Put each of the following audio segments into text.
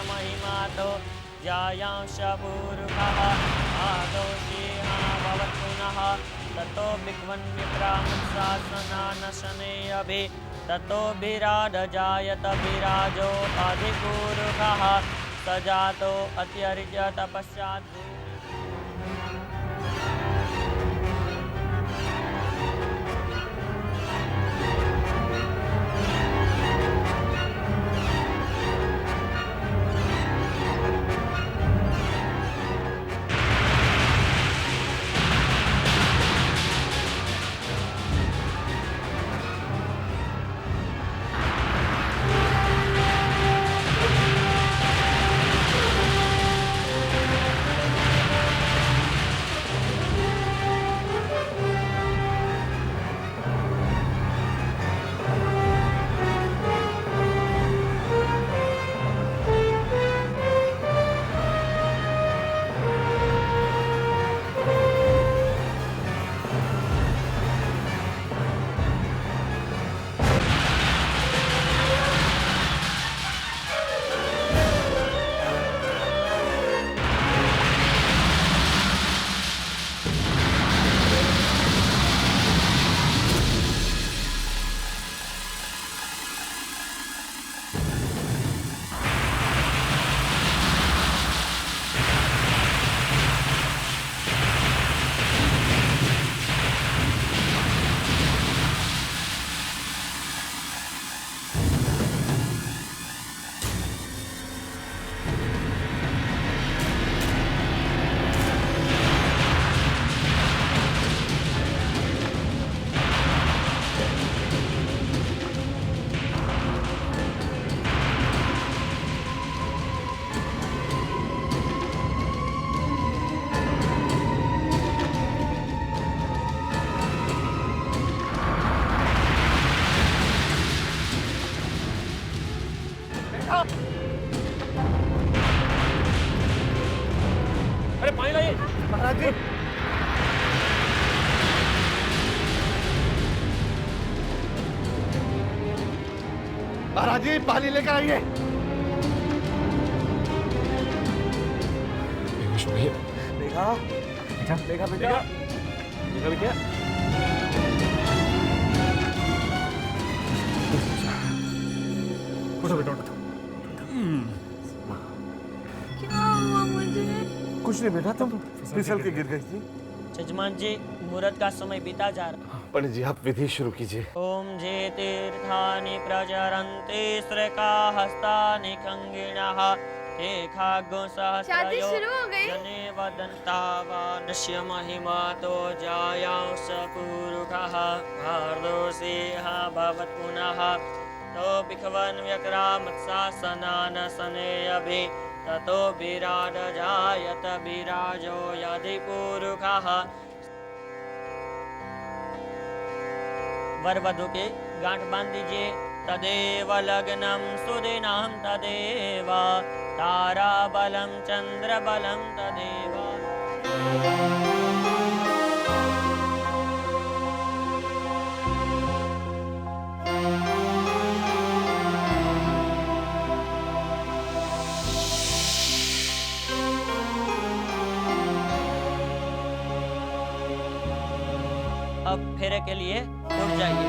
महिमातो जायांश पुरुषः आदौ सिंहा भवत्पुनः ततो भिक्वन्विक्रामशासनानशने अभि ततो विराड जायत विराजो अधिपुरुषः स जातो अत्यर्ज तपस्यात् अरे पानी लाइए महाराज जी। महाराज जी पानी लेकर आइए। देखा देखा देखा बेटा देखा बेटा उठो बेटा उठो। क्या हुआ मुझे? कुछ नहीं बेटा तुम फिसल के गिर गई थी। जजमान जी मुहूर्त का समय बीता जा रहा। पंडित जी आप विधि शुरू कीजिए। ओम जे तीर्थानि प्रचरन्ते श्रेका हस्तानि खंगिणः ते खागो शादी सहस्रयो शुरू हो गई? जने वदन्तावानस्य महिमातो जायांश पुरुषः भारदो सिंहा भवत्पुनः तो भिखवन् व्यक्रामत्शासनानशने अभि ततो विराड जायत विराजो यधिपुरुषः। वर वधु के गांठ बांध दीजिए। तदेव लग्नं सुदिनं तदेव ताराबलं चंद्रबलं तदेव। अब फेरे के लिए उठ जाइए।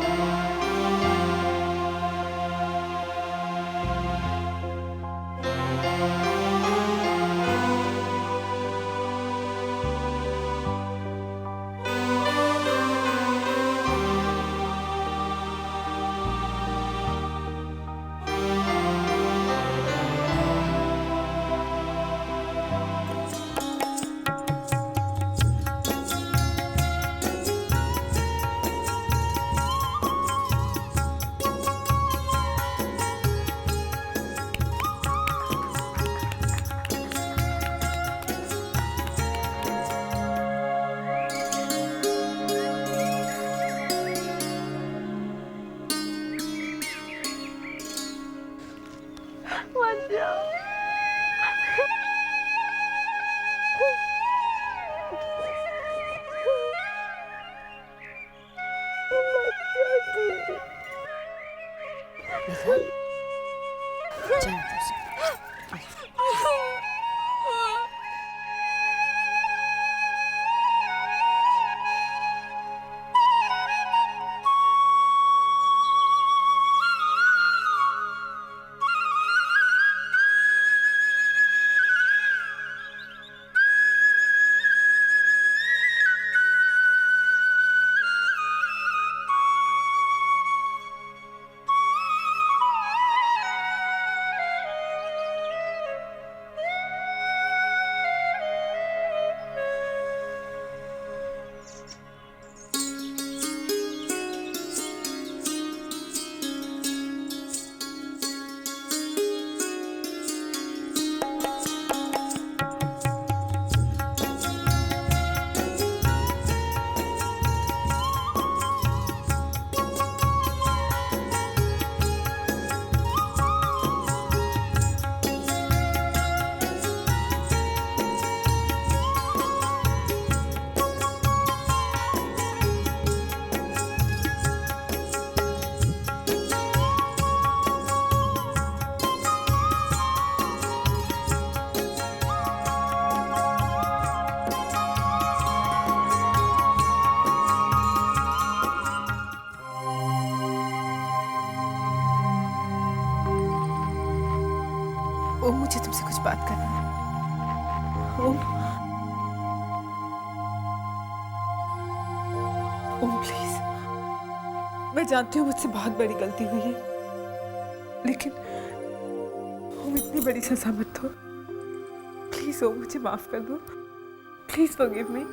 ओम, मुझे तुमसे कुछ बात करनी है। ओम, ओम प्लीज, मैं जानती हूँ मुझसे बहुत बड़ी गलती हुई है, लेकिन ओम इतनी बड़ी सजा मत दो प्लीज। ओम मुझे माफ कर दो, प्लीज फॉरगिव मी।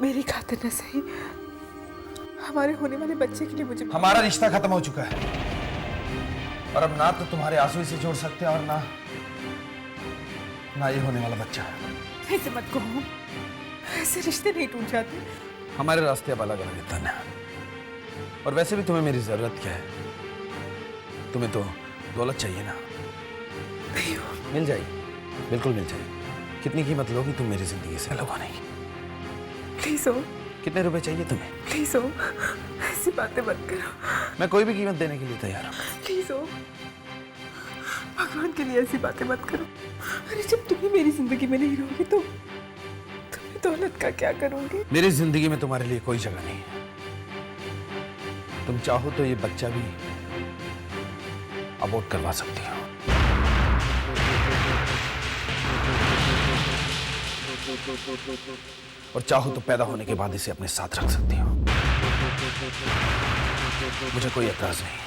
मेरी खातिर न सही, हमारे होने वाले बच्चे के लिए मुझे। हमारा रिश्ता खत्म हो चुका है और अब ना तो तुम्हारे आंसू इसे जोड़ सकते हैं और ना ये होने वाला बच्चा। ऐसे मत कहो, ऐसे रिश्ते नहीं टूट जाते। हमारे रास्ते अब अलग अलग है तन्या, और वैसे भी तुम्हें मेरी जरूरत क्या है? तुम्हें तो दौलत चाहिए ना। नहीं, मिल जाएगी, बिल्कुल मिल जाएगी। कितनी कीमत लोगी तुम मेरी जिंदगी से अलग होने की? प्लीज ओम, कितने रुपए चाहिए तुम्हें? प्लीज ओम, ऐसी बातें मत करो। मैं कोई भी कीमत देने के लिए तैयार हूँ। प्लीज ओम, भगवान के लिए ऐसी बातें मत करो। अरे जब तुम्हें मेरी जिंदगी में नहीं रहोगे तो तुम्हें दौलत का क्या करोगे? मेरी जिंदगी में तुम्हारे लिए कोई जगह नहीं है। तुम चाहो तो ये बच्चा भी अबॉर्ट करवा सकती हो। और चाहो तो पैदा होने के बाद इसे अपने साथ रख सकती हो। मुझे कोई एतराज नहीं है,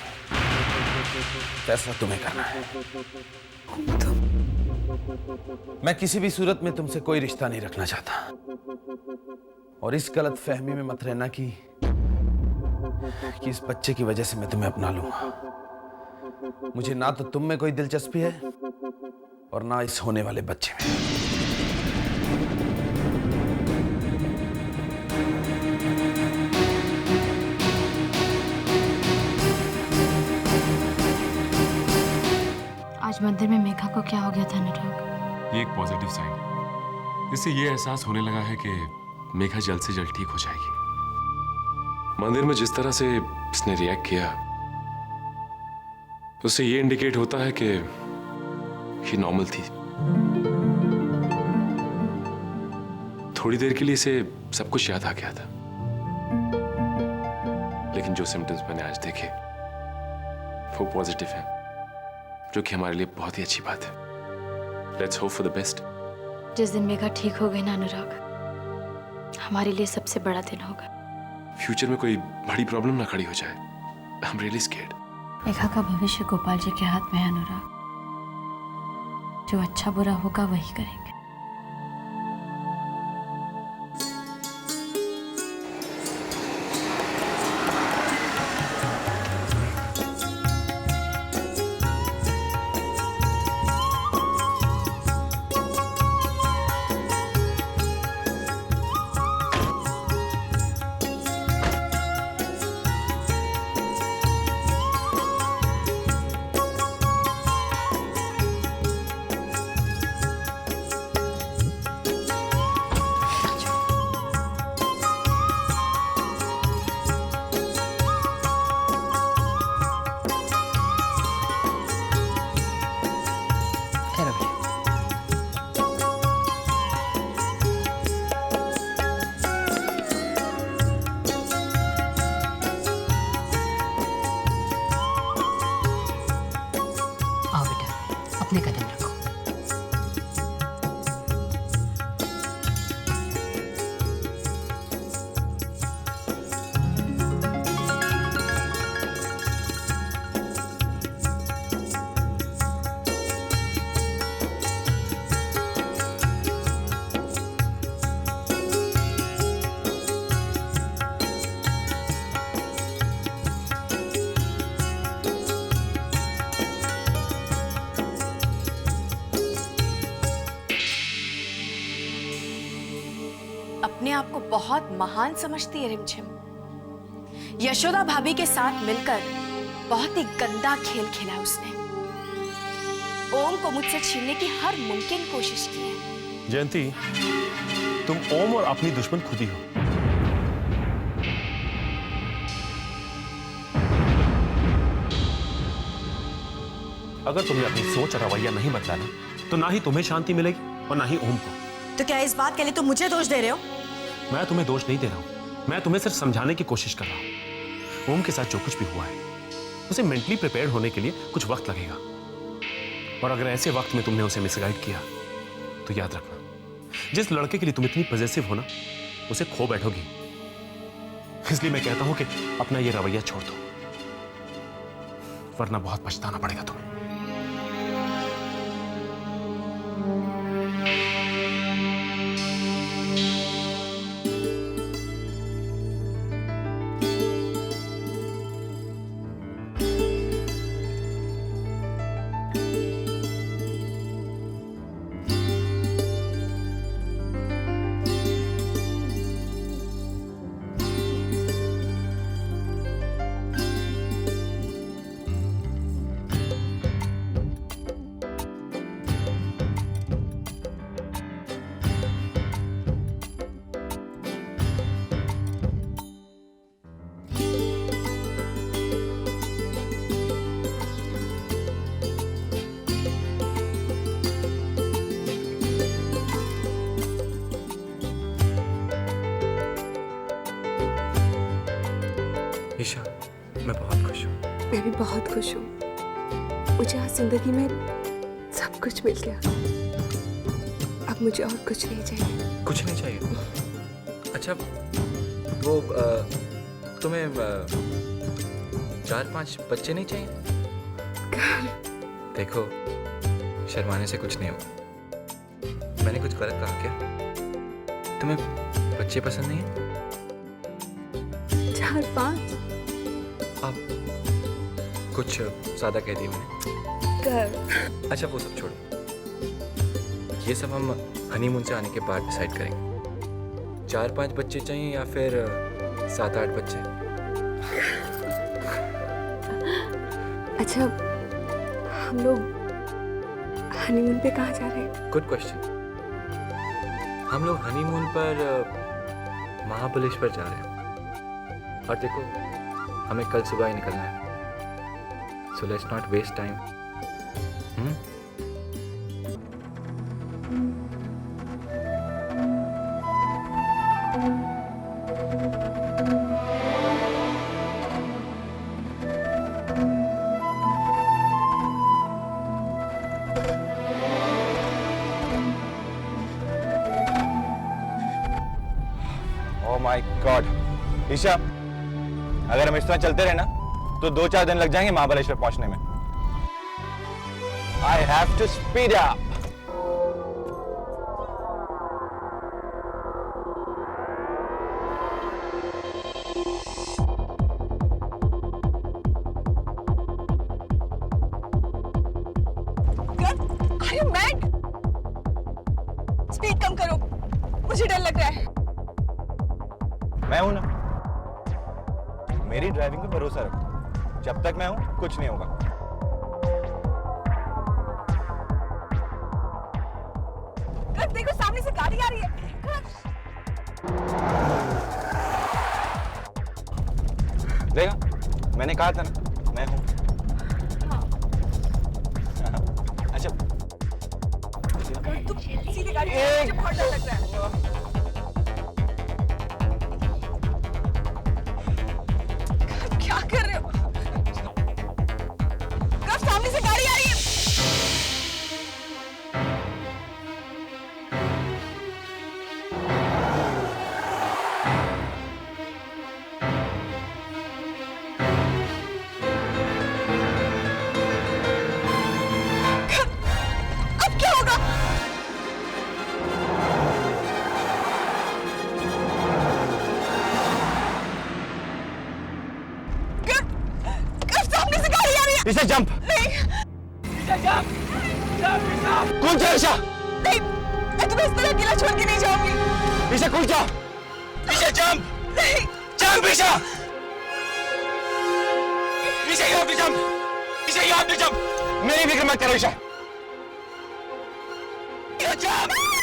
फैसला तुम्हें करना है। मैं किसी भी सूरत में तुमसे कोई रिश्ता नहीं रखना चाहता, और इस गलत फहमी में मत रहना कि इस बच्चे की वजह से मैं तुम्हें अपना लूंगा। मुझे ना तो तुम में कोई दिलचस्पी है और ना इस होने वाले बच्चे में। आज मंदिर में मेघा को क्या हो गया था अनुराग? ये एक पॉजिटिव साइन। इससे ये एहसास होने लगा है कि मेघा जल्द से जल्द ठीक हो जाएगी। मंदिर में जिस तरह से इसने रिएक्ट किया, उससे ये इंडिकेट होता है कि ये नॉर्मल थी। थोड़ी देर के लिए इसे सब कुछ याद आ गया था, लेकिन जो सिम्टम्स मैंने आज देखे वो पॉजिटिव है, जो कि हमारे लिए बहुत ही अच्छी बात है। Let's hope for the best. जिस दिन मेघा ठीक हो गई ना अनुराग, हमारे लिए सबसे बड़ा दिन होगा। फ्यूचर में कोई बड़ी प्रॉब्लम ना खड़ी हो जाए। I am really scared. Megha का भविष्य गोपाल जी के हाथ में है अनुराग। जो अच्छा बुरा होगा वही करेंगे। अपने आप को बहुत महान समझती है रिमझिम। यशोदा भाभी के साथ मिलकर बहुत ही गंदा खेल खेला उसने। ओम को मुझसे छीनने की हर मुमकिन कोशिश की है। जयंती, तुम ओम और अपनी दुश्मन खुद ही हो। अगर तुमने अपनी सोच और रवैया नहीं बदला ना, तो ना ही तुम्हें शांति मिलेगी और ना ही ओम को। तो क्या इस बात के लिए तुम मुझे दोष दे रहे हो? मैं तुम्हें दोष नहीं दे रहा हूं, मैं तुम्हें सिर्फ समझाने की कोशिश कर रहा हूं। ओम के साथ जो कुछ भी हुआ है, उसे मेंटली प्रिपेयर होने के लिए कुछ वक्त लगेगा। और अगर ऐसे वक्त में तुमने उसे मिसगाइड किया, तो याद रखना, जिस लड़के के लिए तुम इतनी पॉजिटिव हो ना, उसे खो बैठोगी। इसलिए मैं कहता हूं कि अपना ये रवैया छोड़ दो, वरना बहुत पछताना पड़ेगा तुम्हें। ईशा, मैं बहुत खुश हूँ। मैं भी बहुत खुश हूँ। मुझे आज जिंदगी में सब कुछ मिल गया। अब मुझे और कुछ नहीं चाहिए। कुछ नहीं चाहिए? अच्छा, वो तुम्हें 4-5 बच्चे नहीं चाहिए? देखो, शर्माने से कुछ नहीं होगा। मैंने कुछ गलत कहा क्या? तुम्हें बच्चे पसंद नहीं है? 4-5? आप कुछ ज्यादा कह दी मैंने। अच्छा, वो सब छोड़ो, ये सब हम हनीमून से आने के बाद डिसाइड करेंगे। 4-5 बच्चे चाहिए या फिर 7-8 बच्चे? अच्छा, हम लोग हनीमून पे कहाँ जा रहे हैं? Good question. हम लोग हनीमून पर महाबलेश्वर जा रहे हैं। और देखो, हमें कल सुबह ही निकलना है। So let's not waste time. Oh my God, Isha, अगर हम इस तरह चलते रहे ना, तो 2-4 दिन लग जाएंगे महाबलेश्वर पहुंचने में। I have to speed up. Are you mad? Speed कम करो, मुझे डर लग रहा है। मैं हूं ना, मेरी ड्राइविंग पे भरोसा रखो। जब तक मैं हूं, कुछ नहीं होगा। देखो, सामने से गाड़ी आ रही है। देखा, मैंने कहा था ना, मैं हूं। अच्छा, तुम सीधे गाड़ी मुझे बहुत डर लग रहा है। क्या कर रहे हो? सामने से गाड़ी आ रही है। अब क्या होगा? सामने से गाड़ी आ रही है। इसे जंप। नहीं, कौन सा? नहीं, मैं तुम्हें इस तरह अकेला छोड़ के नहीं जाऊंगी। ईशा कूद जा। Isha jump. Jump Isha. Isha you have to jump. Isha you have to jump. मेरी फिक्र मत करो ईशा। जंप।